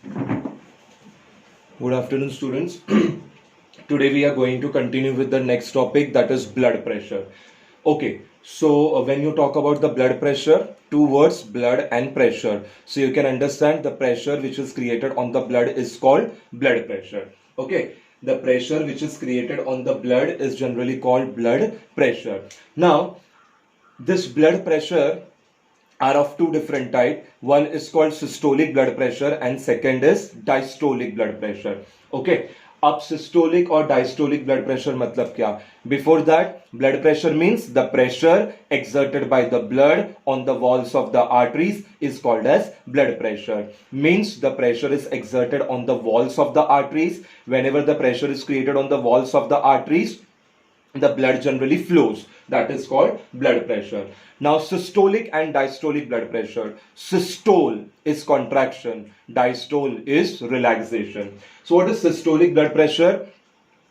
Good afternoon, students. Today we are going to continue with the next topic, that is blood pressure. Okay, so when you talk about the blood pressure, two words, blood and pressure. So you can understand the pressure which is created on the blood is called blood pressure. Okay, the pressure which is created on the blood is generally called blood pressure. Now, this blood pressure are of two different type. One is called systolic blood pressure and second is diastolic blood pressure. Okay, अब systolic और diastolic blood pressure मतलब क्या? Before that, blood pressure means the pressure exerted by the blood on the walls of the arteries is called as blood pressure. Means the pressure is exerted on the walls of the arteries. Whenever the pressure is created on the walls of the arteries, the blood generally flows. That is called blood pressure. Now, systolic and diastolic blood pressure. Systole is contraction, diastole is relaxation. So, what is systolic blood pressure?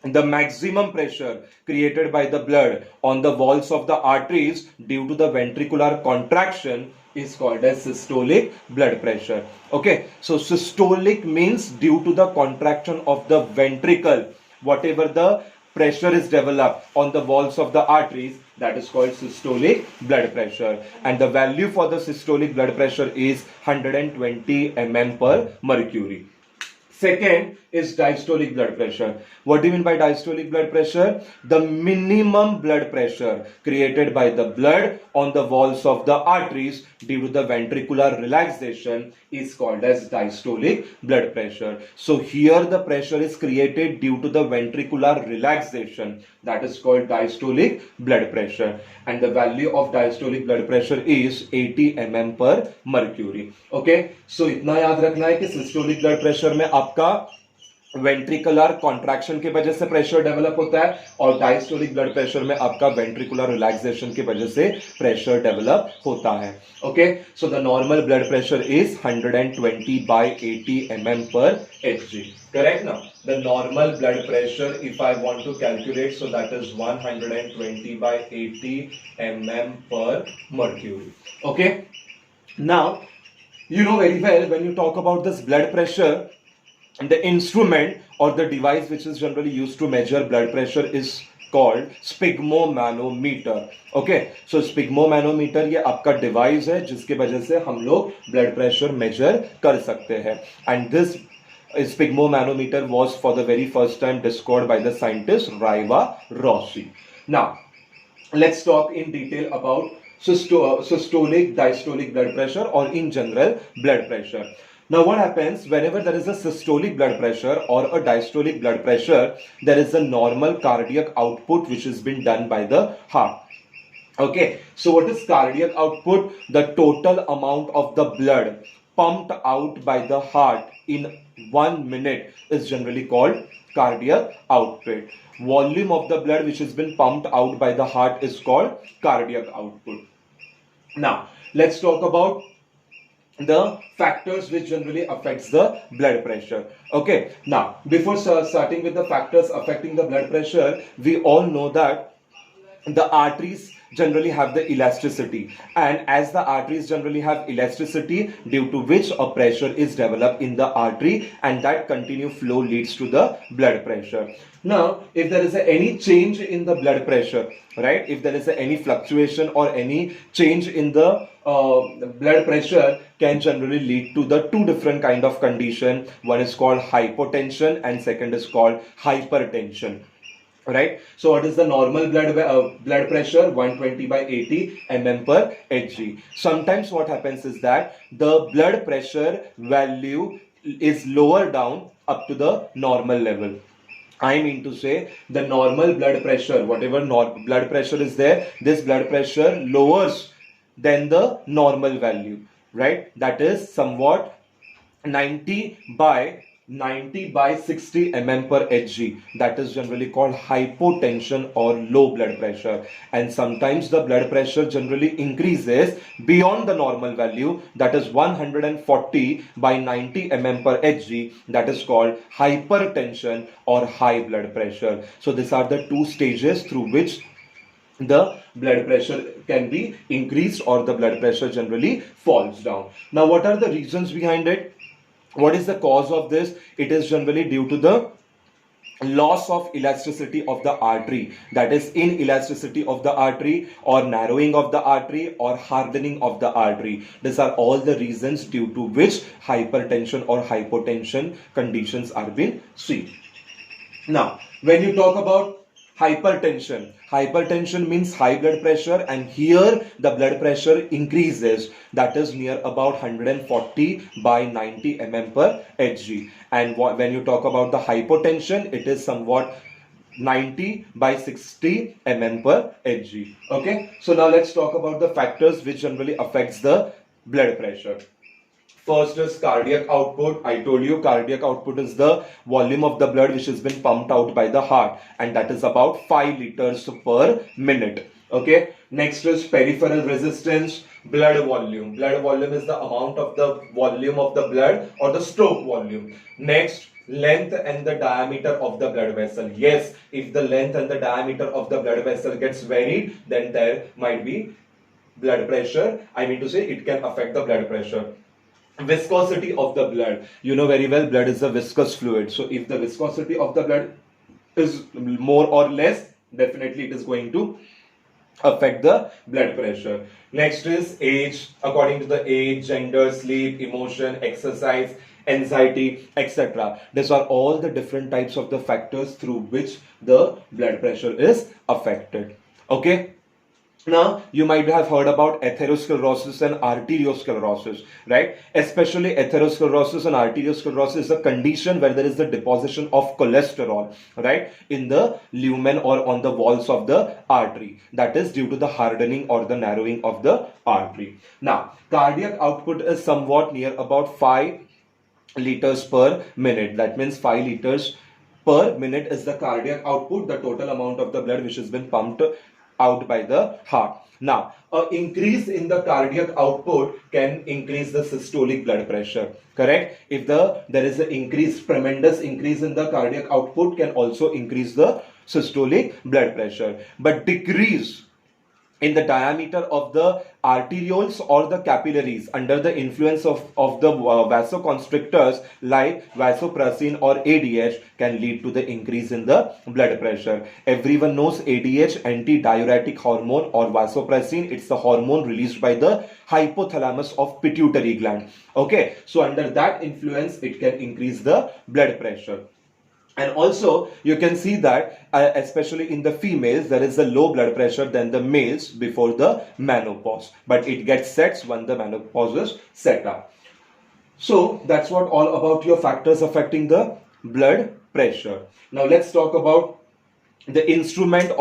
The maximum pressure created by the blood on the walls of the arteries due to the ventricular contraction is called as systolic blood pressure. Okay, so systolic means due to the contraction of the ventricle, whatever the pressure is developed on the walls of the arteries, that is called systolic blood pressure, and the value for the systolic blood pressure is 120 mm per mercury. Second is diastolic blood pressure. What do you mean by diastolic blood pressure? The minimum blood pressure created by the blood on the walls of the arteries due to the ventricular relaxation is called as diastolic blood pressure. So here the pressure is created due to the ventricular relaxation. That is called diastolic blood pressure. And the value of diastolic blood pressure is 80 mm per mercury. Okay, so इतना याद रखना है कि systolic blood pressure में आपका ventricular contraction की वजह से प्रेशर डेवलप होता है और डायस्टोलिक ब्लड प्रेशर में आपका वेंट्रिकुलर रिलैक्सेशन की वजह से प्रेशर डेवलप होता है. Okay, so the normal blood pressure is 120 by 80 mm per hg. Correct? Now the normal blood pressure, if I want to calculate, so that is 120 by 80 mm per mercury. Okay, now you know very well when you talk about this blood pressure, the instrument or the device which is generally used to measure blood pressure is called sphygmomanometer. Okay, so sphygmomanometer ये आपका device है जिसके वजह से हम लोग blood pressure measure कर सकते हैं. And this sphygmomanometer was for the very first time discovered by the scientist Raiva Rossi. Now let's talk in detail about systolic, diastolic blood pressure, or in general blood pressure. Now what happens whenever there is a systolic blood pressure or a diastolic blood pressure, there is a normal cardiac output which has been done by the heart. Okay, so what is cardiac output? The total amount of the blood pumped out by the heart in 1 minute is generally called cardiac output. Volume of the blood which has been pumped out by the heart is called cardiac output. Now let's talk about the factors which generally affects the blood pressure. Okay, now before starting with the factors affecting the blood pressure, we all know that the arteries generally have the elasticity, and as the arteries generally have elasticity, due to which a pressure is developed in the artery, and that continued flow leads to the blood pressure. Now if there is any change in the blood pressure, right, if there is any fluctuation or any change in the blood pressure, can generally lead to the two different kind of condition. One is called hypotension and second is called hypertension. Right, so what is the normal blood pressure? 120 by 80 mm per hg. Sometimes what happens is that the blood pressure value is lower down up to the normal level. I mean to say the normal blood pressure, whatever blood pressure is there, this blood pressure lowers than the normal value, right? That is somewhat 90 by 60 mm per hg. That is generally called hypotension or low blood pressure. And sometimes the blood pressure generally increases beyond the normal value, that is 140 by 90 mm per hg. That is called hypertension or high blood pressure. So these are the two stages through which the blood pressure can be increased or the blood pressure generally falls down. Now what are the reasons behind it? What is the cause of this? It is generally due to the loss of elasticity of the artery, that is inelasticity of the artery, or narrowing of the artery, or hardening of the artery. These are all the reasons due to which hypertension or hypotension conditions are being seen. Now, when you talk about hypertension means high blood pressure, and here the blood pressure increases, that is near about 140 by 90 mm per Hg. And when you talk about the hypotension, it is somewhat 90 by 60 mm per Hg. Okay, so now let's talk about the factors which generally affects the blood pressure. First is cardiac output. I told you cardiac output is the volume of the blood which has been pumped out by the heart, and that is about 5 liters per minute. Okay. Next is peripheral resistance, blood volume. Blood volume is the amount of the volume of the blood or the stroke volume. Next, length and the diameter of the blood vessel. Yes, if the length and the diameter of the blood vessel gets varied, then there might be blood pressure. I mean to say it can affect the blood pressure. Viscosity of the blood. You know very well, blood is a viscous fluid. So if the viscosity of the blood is more or less, definitely it is going to affect the blood pressure. Next is age. According to the age, gender, sleep, emotion, exercise, anxiety, etc. These are all the different types of the factors through which the blood pressure is affected. Okay. Now, you might have heard about atherosclerosis and arteriosclerosis, right? Especially atherosclerosis and arteriosclerosis is a condition where there is the deposition of cholesterol, right, in the lumen or on the walls of the artery. That is due to the hardening or the narrowing of the artery. Now, cardiac output is somewhat near about 5 liters per minute. That means 5 liters per minute is the cardiac output, the total amount of the blood which has been pumped out by the heart. Now, an increase in the cardiac output can increase the systolic blood pressure. Correct? If there is an tremendous increase in the cardiac output, can also increase the systolic blood pressure. But decrease in the diameter of the arterioles or the capillaries under the influence of the vasoconstrictors like vasopressin or ADH can lead to the increase in the blood pressure. Everyone knows ADH, anti-diuretic hormone, or vasopressin. It's the hormone released by the hypothalamus of pituitary gland. Okay, so under that influence, it can increase the blood pressure. And also, you can see that, especially in the females, there is a low blood pressure than the males before the menopause. But it gets set when the menopause is set up. So, that's what all about your factors affecting the blood pressure. Now, let's talk about the instrument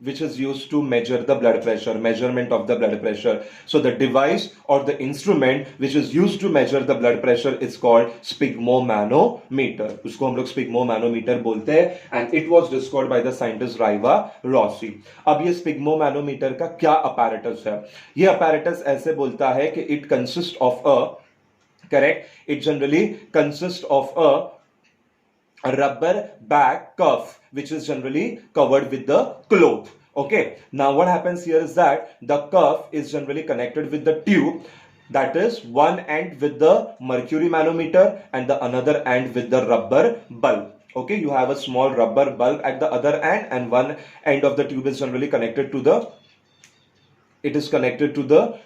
which is used to measure the blood pressure, measurement of the blood pressure. So the device or the instrument which is used to measure the blood pressure is called sphygmomanometer. उसको हम लोग sphygmomanometer बोलते हैं, and it was discovered by the scientist Riva Rossi. अब ये sphygmomanometer का क्या apparatus है? ये apparatus ऐसे बोलता है कि it consists of it generally consists of a rubber back cuff which is generally covered with the cloth. Okay, now what happens here is that the cuff is generally connected with the tube, that is one end with the mercury manometer and the another end with the rubber bulb. Okay, you have a small rubber bulb at the other end, and one end of the tube is generally connected to the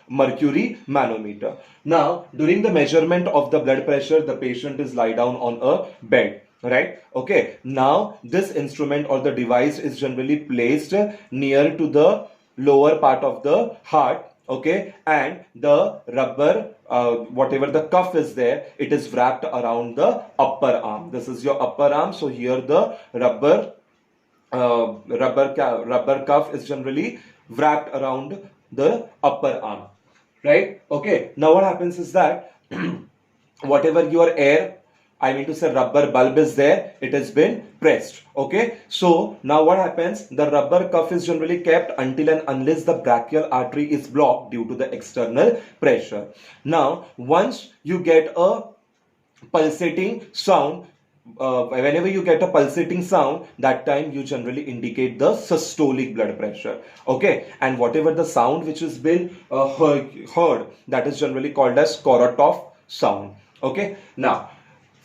mercury manometer. Now, during the measurement of the blood pressure, the patient is lie down on a bed. Right? Okay. Now, this instrument or the device is generally placed near to the lower part of the heart. Okay. And the rubber, whatever the cuff is there, it is wrapped around the upper arm. This is your upper arm. So here the rubber cuff is generally wrapped around the upper arm. Right? Okay. Now, what happens is that whatever your air, I mean to say rubber bulb is there, it has been pressed. Okay, so now what happens? The rubber cuff is generally kept until and unless the brachial artery is blocked due to the external pressure. Now, once you get a pulsating sound, whenever you get a pulsating sound, that time you generally indicate the systolic blood pressure. Okay, and whatever the sound which has been heard, that is generally called as Korotov sound. Okay, now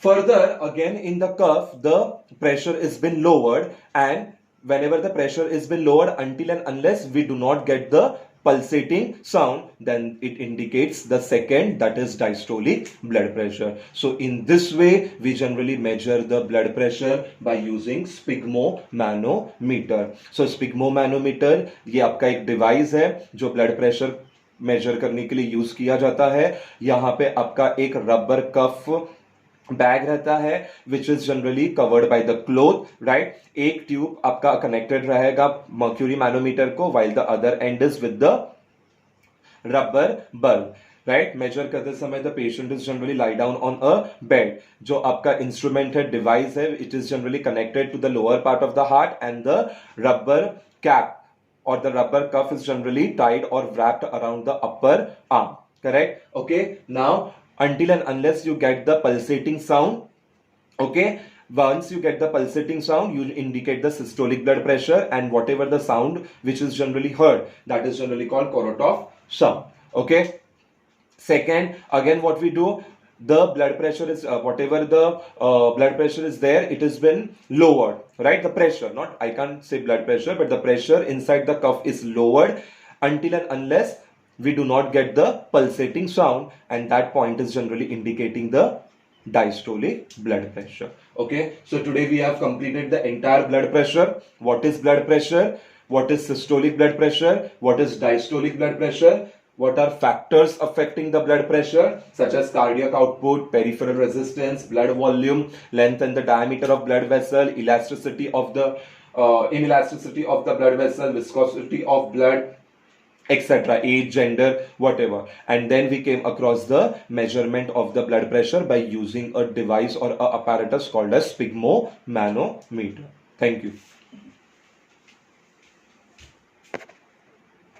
Further, again in the cuff, the pressure is been lowered, and whenever the pressure is been lowered, until and unless we do not get the pulsating sound, then it indicates the second, that is diastolic blood pressure. So in this way, we generally measure the blood pressure by using sphygmomanometer. So sphygmomanometer ये आपका एक device है जो blood pressure measure करने के लिए use किया जाता है. यहाँ पे आपका एक रबर कफ बैग रहता है which is generally covered by the cloth, right. एक ट्यूब आपका कनेक्टेड रहेगा मर्क्यूरी मैनोमीटर को, while the other end is with the rubber bulb, right. Measure करते समय the patient is generally lie down on a bed. जो आपका instrument है, device है, it is generally connected to the lower part of the heart, and the rubber cap or the rubber cuff is generally tied or wrapped around the upper arm, correct? Okay, now until and unless you get the pulsating sound, okay, once you get the pulsating sound, you indicate the systolic blood pressure, and whatever the sound which is generally heard, that is generally called Korotov sound. Okay, second, again what we do, the blood pressure is whatever the blood pressure is there, it has been lowered, right? The pressure, not, I can't say blood pressure, but the pressure inside the cuff is lowered until and unless we do not get the pulsating sound, and that point is generally indicating the diastolic blood pressure. Okay, so today we have completed the entire blood pressure. What is blood pressure? What is systolic blood pressure? What is diastolic blood pressure? What are factors affecting the blood pressure, such as cardiac output, peripheral resistance, blood volume, length and the diameter of blood vessel, elasticity of the inelasticity of the blood vessel, viscosity of blood, etc., age, gender, whatever. And then we came across the measurement of the blood pressure by using a device or a apparatus called as sphygmomanometer. Thank you.